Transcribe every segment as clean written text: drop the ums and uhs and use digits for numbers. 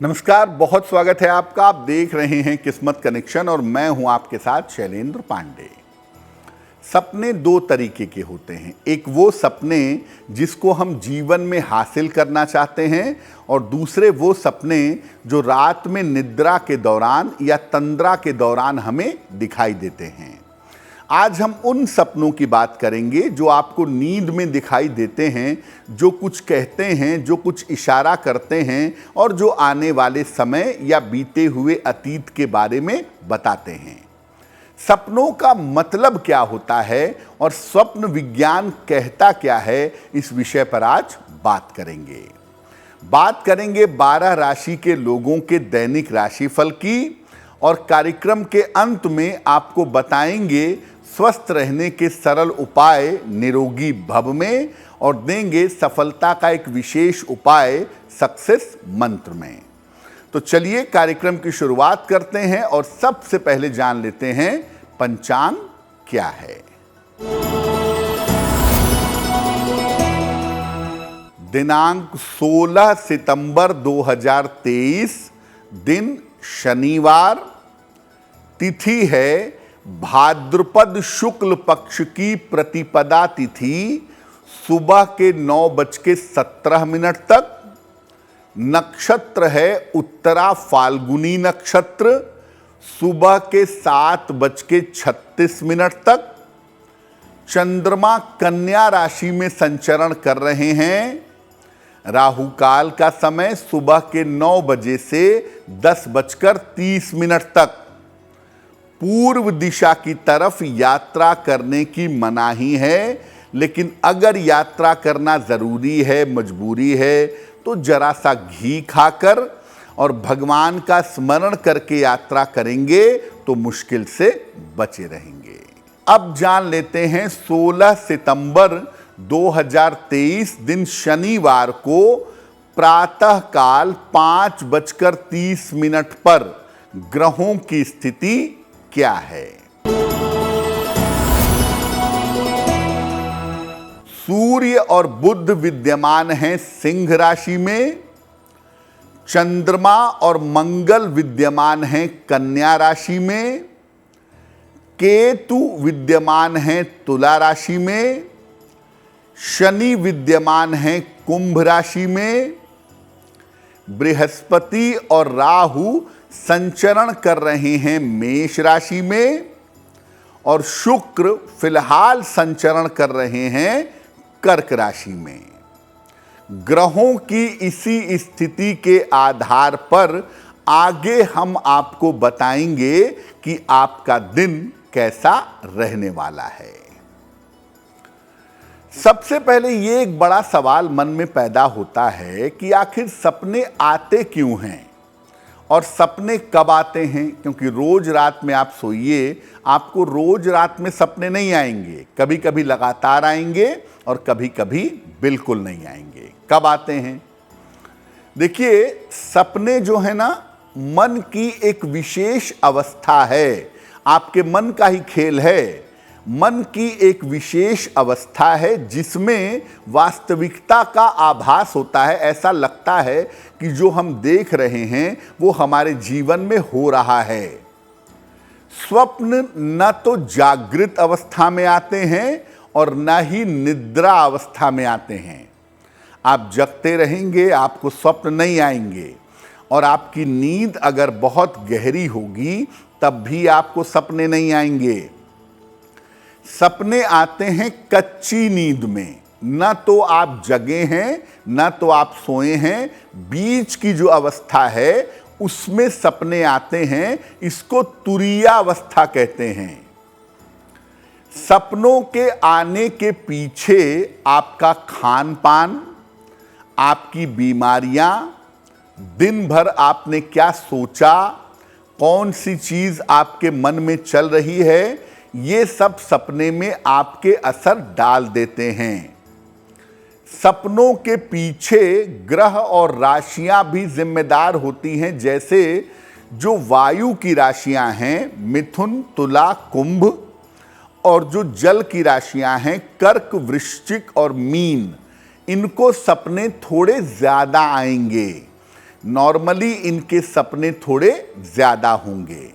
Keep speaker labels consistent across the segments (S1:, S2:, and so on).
S1: नमस्कार, बहुत स्वागत है आपका। आप देख रहे हैं किस्मत कनेक्शन और मैं हूं आपके साथ शैलेंद्र पांडे। सपने दो तरीके के होते हैं। एक वो सपने जिसको हम जीवन में हासिल करना चाहते हैं और दूसरे वो सपने जो रात में निद्रा के दौरान या तंद्रा के दौरान हमें दिखाई देते हैं। आज हम उन सपनों की बात करेंगे जो आपको नींद में दिखाई देते हैं, जो कुछ कहते हैं, जो कुछ इशारा करते हैं और जो आने वाले समय या बीते हुए अतीत के बारे में बताते हैं। सपनों का मतलब क्या होता है और स्वप्न विज्ञान कहता क्या है, इस विषय पर आज बात करेंगे। बात करेंगे 12 राशि के लोगों के दैनिक राशिफल की और कार्यक्रम के अंत में आपको बताएंगे स्वस्थ रहने के सरल उपाय निरोगी भव में और देंगे सफलता का एक विशेष उपाय सक्सेस मंत्र में। तो चलिए कार्यक्रम की शुरुआत करते हैं और सबसे पहले जान लेते हैं पंचांग क्या है। दिनांक 16 सितंबर 2023, दिन शनिवार, तिथि है भाद्रपद शुक्ल पक्ष की प्रतिपदा तिथि, सुबह के 9:17 तक। नक्षत्र है उत्तरा फाल्गुनी नक्षत्र, सुबह के 7:36 तक। चंद्रमा कन्या राशि में संचरण कर रहे हैं। राहु काल का समय सुबह के 9 बजे से 10:30 तक। पूर्व दिशा की तरफ यात्रा करने की मनाही है, लेकिन अगर यात्रा करना जरूरी है, मजबूरी है, तो जरा सा घी खाकर और भगवान का स्मरण करके यात्रा करेंगे तो मुश्किल से बचे रहेंगे। अब जान लेते हैं 16 सितंबर 2023 दिन शनिवार को प्रातः काल 5:30 पर ग्रहों की स्थिति क्या है। सूर्य और बुध विद्यमान हैं सिंह राशि में। चंद्रमा और मंगल विद्यमान हैं कन्या राशि में। केतु विद्यमान हैं तुला राशि में। शनि विद्यमान हैं कुंभ राशि में। बृहस्पति और राहु संचरण कर रहे हैं मेष राशि में और शुक्र फिलहाल संचरण कर रहे हैं कर्क राशि में। ग्रहों की इसी स्थिति के आधार पर आगे हम आपको बताएंगे कि आपका दिन कैसा रहने वाला है। सबसे पहले ये एक बड़ा सवाल मन में पैदा होता है कि आखिर सपने आते क्यों हैं और सपने कब आते हैं, क्योंकि रोज रात में आप सोइए, आपको रोज रात में सपने नहीं आएंगे। कभी कभी लगातार आएंगे और कभी कभी बिल्कुल नहीं आएंगे। कब आते हैं? देखिए, सपने जो है ना, मन की एक विशेष अवस्था है। आपके मन का ही खेल है। मन की एक विशेष अवस्था है जिसमें वास्तविकता का आभास होता है। ऐसा लगता है कि जो हम देख रहे हैं वो हमारे जीवन में हो रहा है। स्वप्न न तो जागृत अवस्था में आते हैं और न ही निद्रा अवस्था में आते हैं। आप जगते रहेंगे, आपको स्वप्न नहीं आएंगे, और आपकी नींद अगर बहुत गहरी होगी तब भी आपको सपने नहीं आएंगे। सपने आते हैं कच्ची नींद में। न तो आप जगे हैं, न तो आप सोए हैं, बीच की जो अवस्था है उसमें सपने आते हैं। इसको तुरीया अवस्था कहते हैं। सपनों के आने के पीछे आपका खान पान, आपकी बीमारियां, दिन भर आपने क्या सोचा, कौन सी चीज आपके मन में चल रही है, ये सब सपने में आपके असर डाल देते हैं। सपनों के पीछे ग्रह और राशियां भी जिम्मेदार होती हैं। जैसे जो वायु की राशियां हैं मिथुन, तुला, कुंभ, और जो जल की राशियां हैं कर्क, वृश्चिक और मीन, इनको सपने थोड़े ज्यादा आएंगे। नॉर्मली इनके सपने थोड़े ज्यादा होंगे,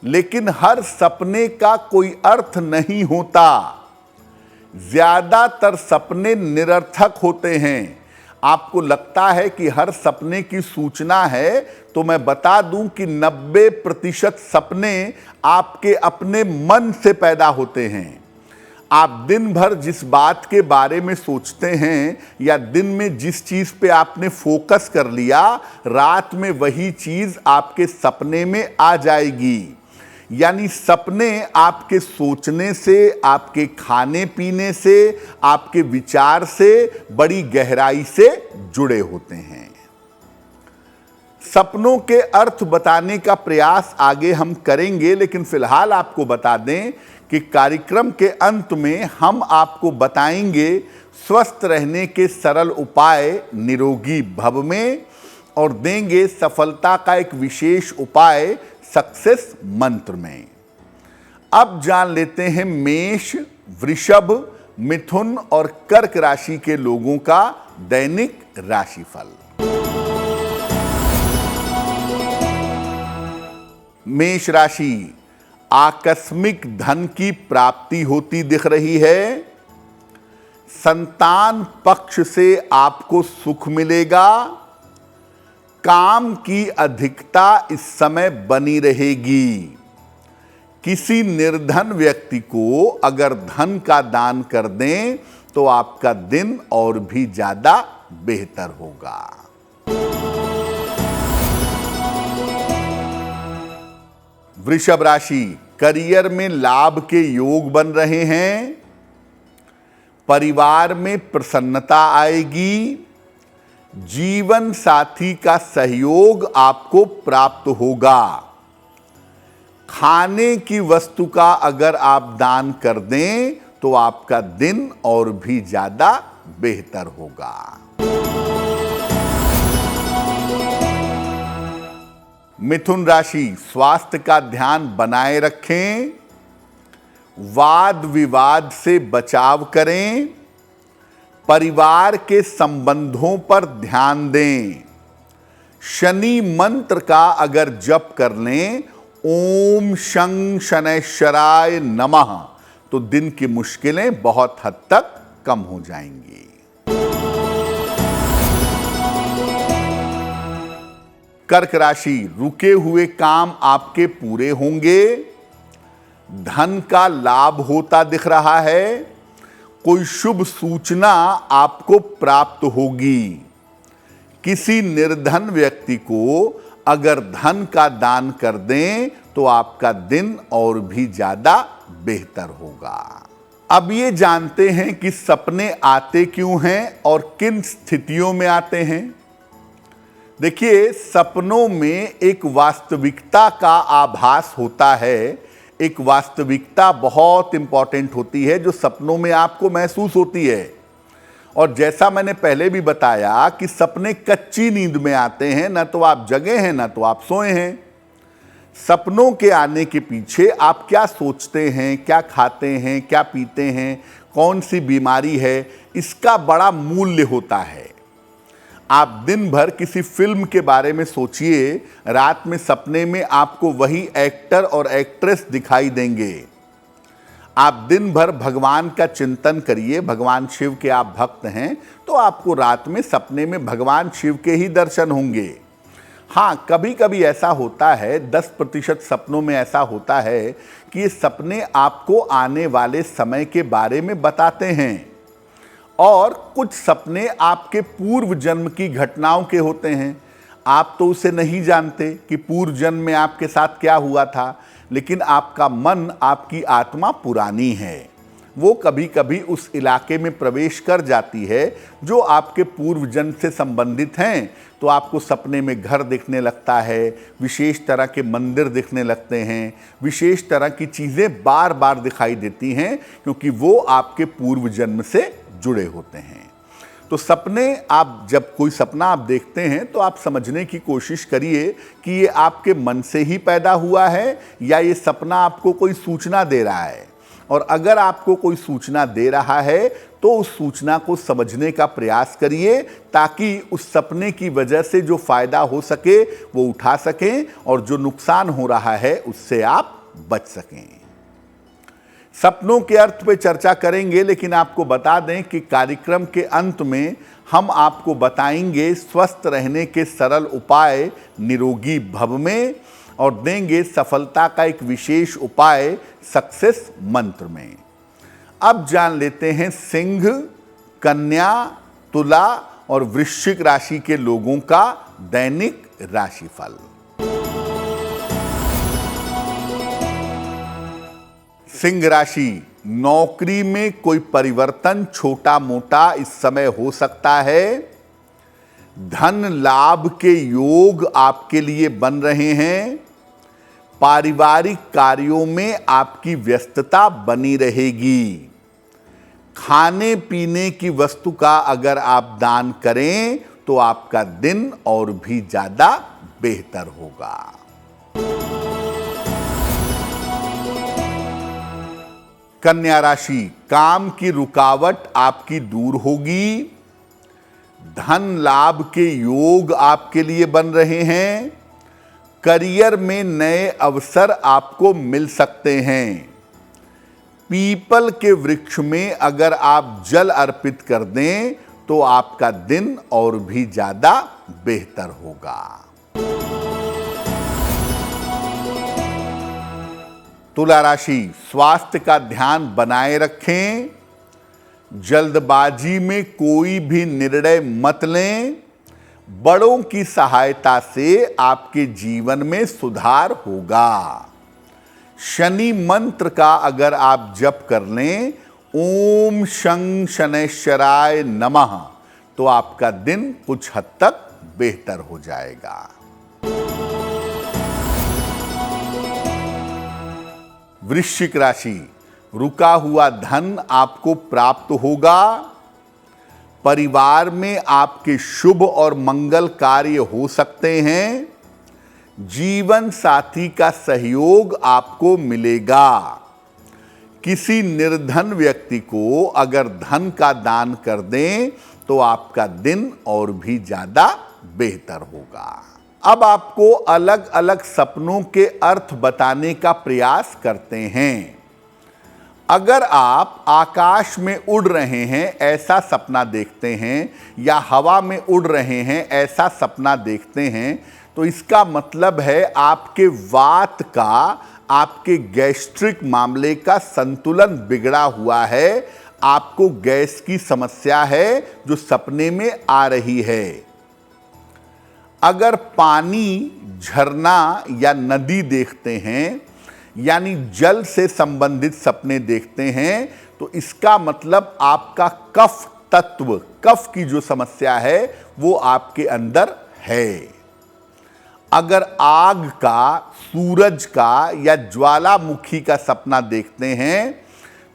S1: लेकिन हर सपने का कोई अर्थ नहीं होता। ज्यादातर सपने निरर्थक होते हैं। आपको लगता है कि हर सपने की सूचना है, तो मैं बता दूं कि 90% सपने आपके अपने मन से पैदा होते हैं। आप दिन भर जिस बात के बारे में सोचते हैं या दिन में जिस चीज पे आपने फोकस कर लिया, रात में वही चीज आपके सपने में आ जाएगी। यानी सपने आपके सोचने से, आपके खाने पीने से, आपके विचार से बड़ी गहराई से जुड़े होते हैं। सपनों के अर्थ बताने का प्रयास आगे हम करेंगे, लेकिन फिलहाल आपको बता दें कि कार्यक्रम के अंत में हम आपको बताएंगे स्वस्थ रहने के सरल उपाय निरोगी भव में, और देंगे सफलता का एक विशेष उपाय सक्सेस मंत्र में। अब जान लेते हैं मेष, वृषभ, मिथुन और कर्क राशि के लोगों का दैनिक राशिफल। मेष राशि, आकस्मिक धन की प्राप्ति होती दिख रही है। संतान पक्ष से आपको सुख मिलेगा। काम की अधिकता इस समय बनी रहेगी। किसी निर्धन व्यक्ति को अगर धन का दान कर दें तो आपका दिन और भी ज्यादा बेहतर होगा। वृषभ राशि, करियर में लाभ के योग बन रहे हैं। परिवार में प्रसन्नता आएगी। जीवन साथी का सहयोग आपको प्राप्त होगा। खाने की वस्तु का अगर आप दान कर दें तो आपका दिन और भी ज्यादा बेहतर होगा। मिथुन राशि, स्वास्थ्य का ध्यान बनाए रखें। वाद विवाद से बचाव करें। परिवार के संबंधों पर ध्यान दें। शनि मंत्र का अगर जप कर लें, ओम शं शनैश्चराय नमः, तो दिन की मुश्किलें बहुत हद तक कम हो जाएंगी। कर्क राशि, रुके हुए काम आपके पूरे होंगे। धन का लाभ होता दिख रहा है। कोई शुभ सूचना आपको प्राप्त होगी। किसी निर्धन व्यक्ति को अगर धन का दान कर दें तो आपका दिन और भी ज्यादा बेहतर होगा। अब ये जानते हैं कि सपने आते क्यों हैं और किन स्थितियों में आते हैं। देखिए, सपनों में एक वास्तविकता का आभास होता है। एक वास्तविकता बहुत इंपॉर्टेंट होती है जो सपनों में आपको महसूस होती है। और जैसा मैंने पहले भी बताया कि सपने कच्ची नींद में आते हैं, ना तो आप जगे हैं ना तो आप सोए हैं। सपनों के आने के पीछे आप क्या सोचते हैं, क्या खाते हैं, क्या पीते हैं, कौन सी बीमारी है, इसका बड़ा मूल्य होता है। आप दिन भर किसी फिल्म के बारे में सोचिए, रात में सपने में आपको वही एक्टर और एक्ट्रेस दिखाई देंगे। आप दिन भर भगवान का चिंतन करिए, भगवान शिव के आप भक्त हैं, तो आपको रात में सपने में भगवान शिव के ही दर्शन होंगे। हाँ, कभी कभी ऐसा होता है, 10% सपनों में ऐसा होता है कि ये सपने आपको आने वाले समय के बारे में बताते हैं, और कुछ सपने आपके पूर्व जन्म की घटनाओं के होते हैं। आप तो उसे नहीं जानते कि पूर्व जन्म में आपके साथ क्या हुआ था, लेकिन आपका मन, आपकी आत्मा पुरानी है। वो कभी कभी उस इलाके में प्रवेश कर जाती है जो आपके पूर्व जन्म से संबंधित हैं। तो आपको सपने में घर दिखने लगता है, विशेष तरह के मंदिर दिखने लगते हैं, विशेष तरह की चीज़ें बार बार दिखाई देती हैं, क्योंकि वो आपके पूर्व जन्म से जुड़े होते हैं। तो सपने, आप जब कोई सपना आप देखते हैं तो आप समझने की कोशिश करिए कि ये आपके मन से ही पैदा हुआ है या ये सपना आपको कोई सूचना दे रहा है। और अगर आपको कोई सूचना दे रहा है तो उस सूचना को समझने का प्रयास करिए, ताकि उस सपने की वजह से जो फायदा हो सके वो उठा सकें और जो नुकसान हो रहा है उससे आप बच सकें। सपनों के अर्थ पे चर्चा करेंगे, लेकिन आपको बता दें कि कार्यक्रम के अंत में हम आपको बताएंगे स्वस्थ रहने के सरल उपाय निरोगी भव में, और देंगे सफलता का एक विशेष उपाय सक्सेस मंत्र में। अब जान लेते हैं सिंह, कन्या, तुला और वृश्चिक राशि के लोगों का दैनिक राशिफल। सिंह राशि, नौकरी में कोई परिवर्तन छोटा मोटा इस समय हो सकता है। धन लाभ के योग आपके लिए बन रहे हैं। पारिवारिक कार्यों में आपकी व्यस्तता बनी रहेगी। खाने पीने की वस्तु का अगर आप दान करें तो आपका दिन और भी ज्यादा बेहतर होगा। कन्या राशि, काम की रुकावट आपकी दूर होगी। धन लाभ के योग आपके लिए बन रहे हैं। करियर में नए अवसर आपको मिल सकते हैं। पीपल के वृक्ष में अगर आप जल अर्पित कर दें तो आपका दिन और भी ज्यादा बेहतर होगा। तुला राशि, स्वास्थ्य का ध्यान बनाए रखें। जल्दबाजी में कोई भी निर्णय मत लें। बड़ों की सहायता से आपके जीवन में सुधार होगा। शनि मंत्र का अगर आप जप कर लें, ओम शं शनैश्चराय नमः, तो आपका दिन कुछ हद तक बेहतर हो जाएगा। वृश्चिक राशि, रुका हुआ धन आपको प्राप्त होगा। परिवार में आपके शुभ और मंगल कार्य हो सकते हैं। जीवन साथी का सहयोग आपको मिलेगा। किसी निर्धन व्यक्ति को अगर धन का दान कर दें तो आपका दिन और भी ज्यादा बेहतर होगा। अब आपको अलग अलग सपनों के अर्थ बताने का प्रयास करते हैं। अगर आप आकाश में उड़ रहे हैं ऐसा सपना देखते हैं, या हवा में उड़ रहे हैं ऐसा सपना देखते हैं, तो इसका मतलब है आपके वात का, आपके गैस्ट्रिक मामले का संतुलन बिगड़ा हुआ है। आपको गैस की समस्या है जो सपने में आ रही है। अगर पानी, झरना या नदी देखते हैं, यानी जल से संबंधित सपने देखते हैं, तो इसका मतलब आपका कफ तत्व, कफ की जो समस्या है वो आपके अंदर है। अगर आग का, सूरज का या ज्वालामुखी का सपना देखते हैं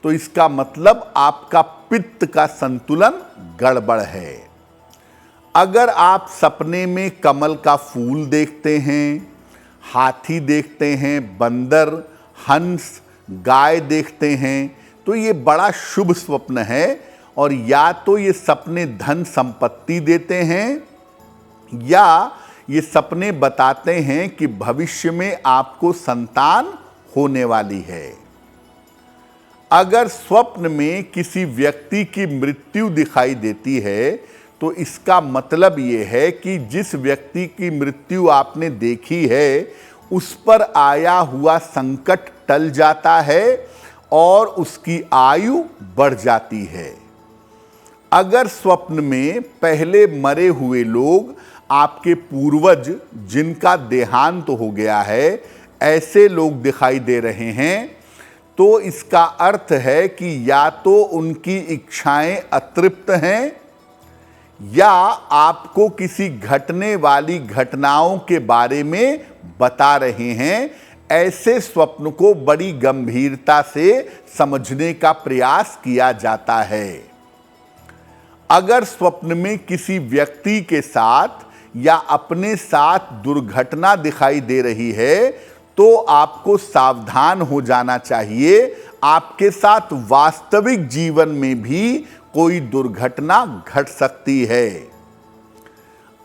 S1: तो इसका मतलब आपका पित्त का संतुलन गड़बड़ है। अगर आप सपने में कमल का फूल देखते हैं, हाथी देखते हैं, बंदर, हंस, गाय देखते हैं, तो ये बड़ा शुभ स्वप्न है। और या तो ये सपने धन संपत्ति देते हैं, या ये सपने बताते हैं कि भविष्य में आपको संतान होने वाली है। अगर स्वप्न में किसी व्यक्ति की मृत्यु दिखाई देती है तो इसका मतलब ये है कि जिस व्यक्ति की मृत्यु आपने देखी है उस पर आया हुआ संकट टल जाता है और उसकी आयु बढ़ जाती है। अगर स्वप्न में पहले मरे हुए लोग, आपके पूर्वज जिनका देहांत हो गया है, ऐसे लोग दिखाई दे रहे हैं, तो इसका अर्थ है कि या तो उनकी इच्छाएं अतृप्त हैं, या आपको किसी घटने वाली घटनाओं के बारे में बता रहे हैं। ऐसे स्वप्न को बड़ी गंभीरता से समझने का प्रयास किया जाता है। अगर स्वप्न में किसी व्यक्ति के साथ या अपने साथ दुर्घटना दिखाई दे रही है तो आपको सावधान हो जाना चाहिए। आपके साथ वास्तविक जीवन में भी कोई दुर्घटना घट सकती है।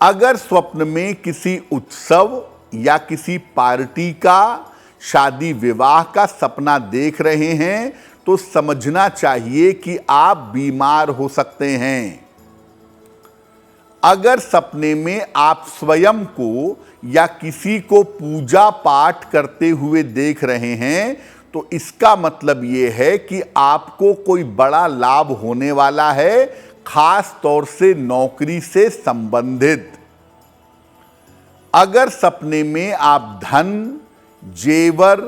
S1: अगर स्वप्न में किसी उत्सव या किसी पार्टी का, शादी विवाह का सपना देख रहे हैं तो समझना चाहिए कि आप बीमार हो सकते हैं। अगर सपने में आप स्वयं को या किसी को पूजा पाठ करते हुए देख रहे हैं तो इसका मतलब यह है कि आपको कोई बड़ा लाभ होने वाला है, खास तौर से नौकरी से संबंधित। अगर सपने में आप धन, जेवर,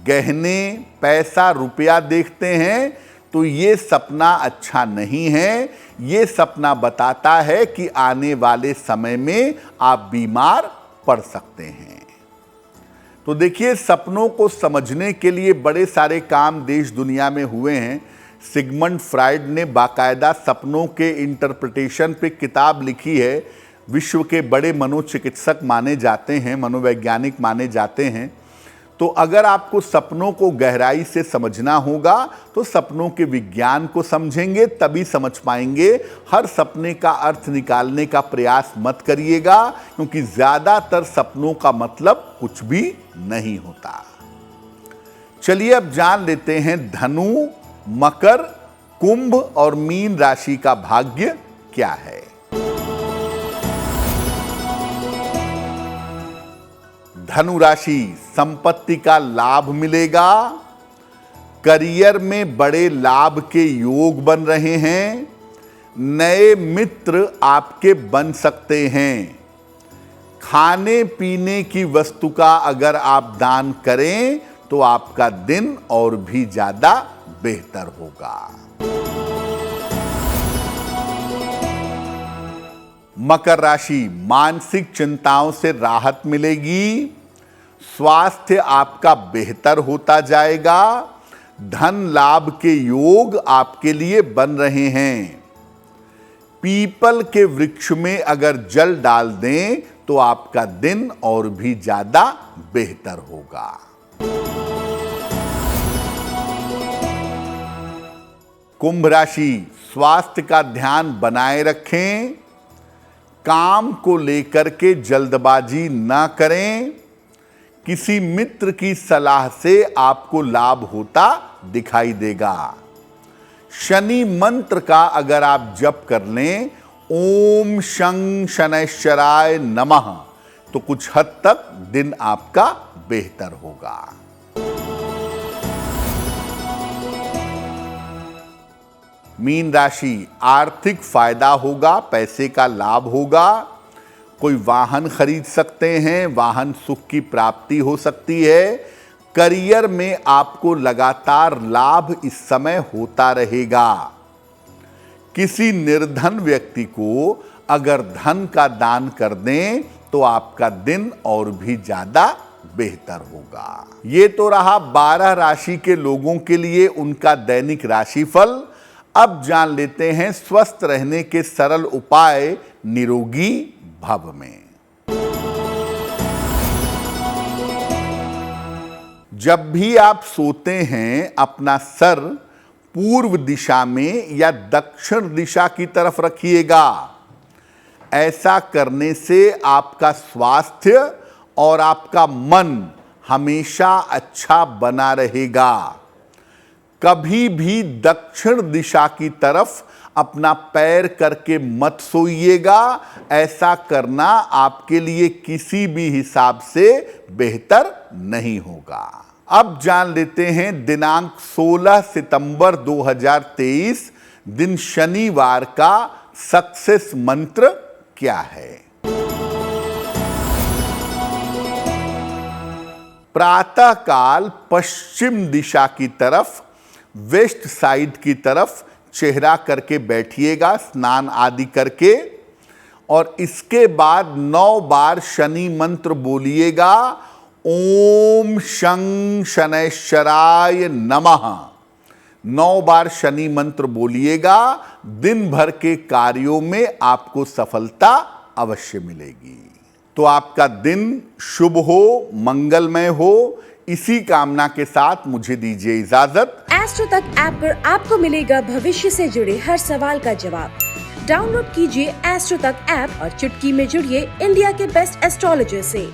S1: गहने, पैसा, रुपया देखते हैं तो ये सपना अच्छा नहीं है। ये सपना बताता है कि आने वाले समय में आप बीमार पड़ सकते हैं। तो देखिए, सपनों को समझने के लिए बड़े सारे काम देश दुनिया में हुए हैं। सिगमंड फ्राइड ने बाकायदा सपनों के इंटरप्रिटेशन पे किताब लिखी है। विश्व के बड़े मनोचिकित्सक माने जाते हैं, मनोवैज्ञानिक माने जाते हैं। तो अगर आपको सपनों को गहराई से समझना होगा तो सपनों के विज्ञान को समझेंगे, तभी समझ पाएंगे। हर सपने का अर्थ निकालने का प्रयास मत करिएगा, क्योंकि ज्यादातर सपनों का मतलब कुछ भी नहीं होता। चलिए अब जान लेते हैं धनु, मकर, कुंभ और मीन राशि का भाग्य क्या है। धनु राशि, संपत्ति का लाभ मिलेगा। करियर में बड़े लाभ के योग बन रहे हैं। नए मित्र आपके बन सकते हैं। खाने पीने की वस्तु का अगर आप दान करें तो आपका दिन और भी ज्यादा बेहतर होगा। मकर राशि, मानसिक चिंताओं से राहत मिलेगी। स्वास्थ्य आपका बेहतर होता जाएगा। धन लाभ के योग आपके लिए बन रहे हैं। पीपल के वृक्ष में अगर जल डाल दें तो आपका दिन और भी ज्यादा बेहतर होगा। कुंभ राशि, स्वास्थ्य का ध्यान बनाए रखें। काम को लेकर के जल्दबाजी ना करें। किसी मित्र की सलाह से आपको लाभ होता दिखाई देगा। शनि मंत्र का अगर आप जप कर लें, ओम शं शनैश्चराय नमः, तो कुछ हद तक दिन आपका बेहतर होगा। मीन राशि, आर्थिक फायदा होगा, पैसे का लाभ होगा। कोई वाहन खरीद सकते हैं, वाहन सुख की प्राप्ति हो सकती है। करियर में आपको लगातार लाभ इस समय होता रहेगा। किसी निर्धन व्यक्ति को अगर धन का दान कर दें तो आपका दिन और भी ज्यादा बेहतर होगा। ये तो रहा 12 राशि के लोगों के लिए उनका दैनिक राशिफल। अब जान लेते हैं स्वस्थ रहने के सरल उपाय निरोगी भव में। जब भी आप सोते हैं अपना सर पूर्व दिशा में या दक्षिण दिशा की तरफ रखिएगा। ऐसा करने से आपका स्वास्थ्य और आपका मन हमेशा अच्छा बना रहेगा। कभी भी दक्षिण दिशा की तरफ अपना पैर करके मत सोइएगा। ऐसा करना आपके लिए किसी भी हिसाब से बेहतर नहीं होगा। अब जान लेते हैं दिनांक 16 सितंबर 2023 दिन शनिवार का सक्सेस मंत्र क्या है। प्रातः काल पश्चिम दिशा की तरफ, वेस्ट साइड की तरफ चेहरा करके बैठिएगा, स्नान आदि करके, और इसके बाद 9 बार शनि मंत्र बोलिएगा। ओम शं शनैश्चराय नमः 9 बार शनि मंत्र बोलिएगा। दिन भर के कार्यों में आपको सफलता अवश्य मिलेगी। तो आपका दिन शुभ हो, मंगलमय हो, इसी कामना के साथ मुझे दीजिए इजाजत।
S2: एस्ट्रो तक ऐप पर आपको मिलेगा भविष्य से जुड़े हर सवाल का जवाब। डाउनलोड कीजिए एस्ट्रो तक ऐप और चुटकी में जुड़िए इंडिया के बेस्ट एस्ट्रोलॉजर से।